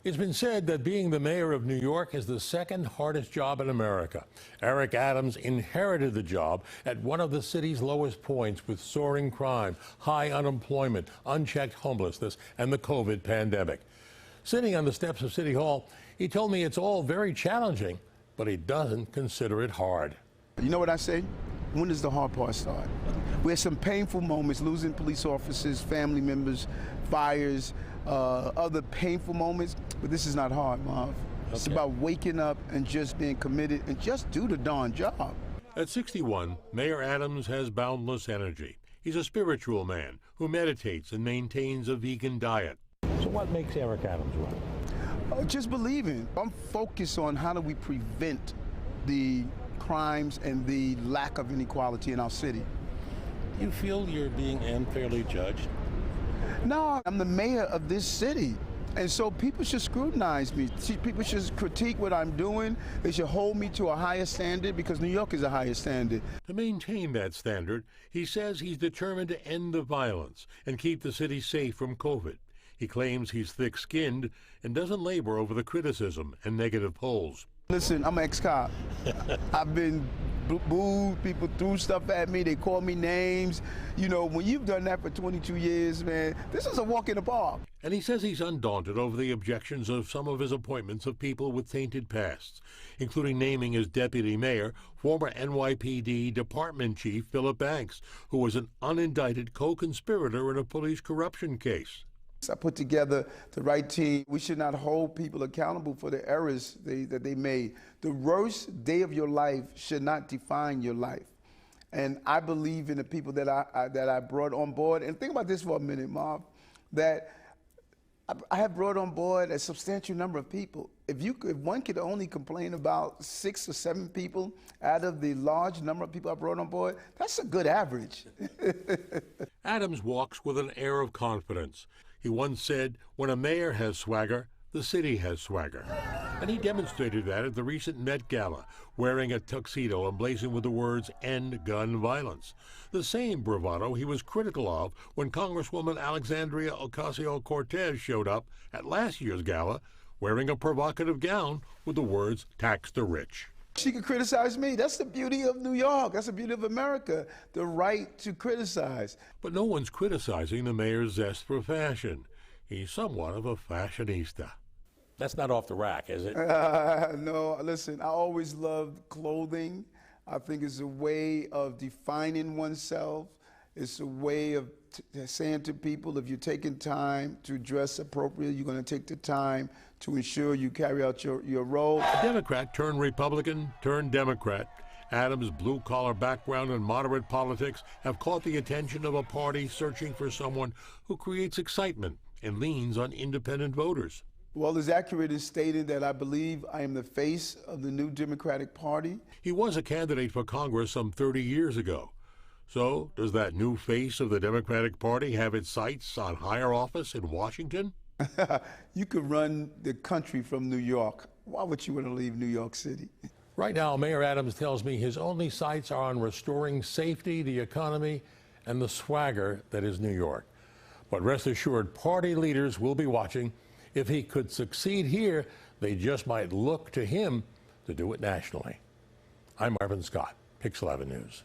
It's been said that being the mayor of New York is the second hardest job in America. Eric Adams inherited the job at one of the city's lowest points with soaring crime, high unemployment, unchecked homelessness, and the COVID pandemic. Sitting on the steps of City Hall, he told me it's all very challenging, but he doesn't consider it hard. You know what I say? When does the hard part start? We had some painful moments, losing police officers, family members, fires, other painful moments, but this is not hard, Marv. Okay. It's about waking up and just being committed and just do the darn job. At 61, Mayor Adams has boundless energy. He's a spiritual man who meditates and maintains a vegan diet. So what makes Eric Adams run? Just believing. I'm focused on how do we prevent the crimes and the lack of inequality in our city. You feel you're being unfairly judged? No, I'm the mayor of this city. And so people should scrutinize me. People should critique what I'm doing. They should hold me to a higher standard because New York is a higher standard. To maintain that standard, he says he's determined to end the violence and keep the city safe from COVID. He claims he's thick-skinned and doesn't labor over the criticism and negative polls. Listen, I'm an ex-cop. I've been booed, people threw stuff at me, they called me names. You know, when you've done that for 22 years, man, this is a walk in the park. And he says he's undaunted over the objections of some of his appointments of people with tainted pasts, including naming as deputy mayor former NYPD Department Chief Philip Banks, who was an unindicted co-conspirator in a police corruption case. I put together the right team. We should not hold people accountable for the errors that they made. The worst day of your life should not define your life. And I believe in the people that I brought on board. And think about this for a minute, Marv, that I have brought on board a substantial number of people. If one could only complain about 6 or 7 people out of the large number of people I brought on board, that's a good average. Adams walks with an air of confidence. He once said, when a mayor has swagger, the city has swagger. And he demonstrated that at the recent Met Gala, wearing a tuxedo emblazoned with the words, "End gun violence." The same bravado he was critical of when Congresswoman Alexandria Ocasio-Cortez showed up at last year's gala, wearing a provocative gown with the words, "Tax the rich." She could criticize me. That's the beauty of New York. That's the beauty of America, the right to criticize. But no one's criticizing the mayor's zest for fashion. He's somewhat of a fashionista. That's not off the rack, is it? No, listen, I always loved clothing. I think it's a way of defining oneself. It's a way of saying to people, if you're taking time to dress appropriately, you're going to take the time to ensure you carry out your role. A Democrat turned Republican turned Democrat, Adams' blue-collar background and moderate politics have caught the attention of a party searching for someone who creates excitement and leans on independent voters. Well, it's accurate in stating that I believe I am the face of the new Democratic Party. He was a candidate for Congress some 30 years ago. So, does that new face of the Democratic Party have its sights on higher office in Washington? You could run the country from New York. Why would you want to leave New York City? Right now, Mayor Adams tells me his only sights are on restoring safety, the economy, and the swagger that is New York. But rest assured, party leaders will be watching. If he could succeed here, they just might look to him to do it nationally. I'm Marvin Scott, Pix 11 News.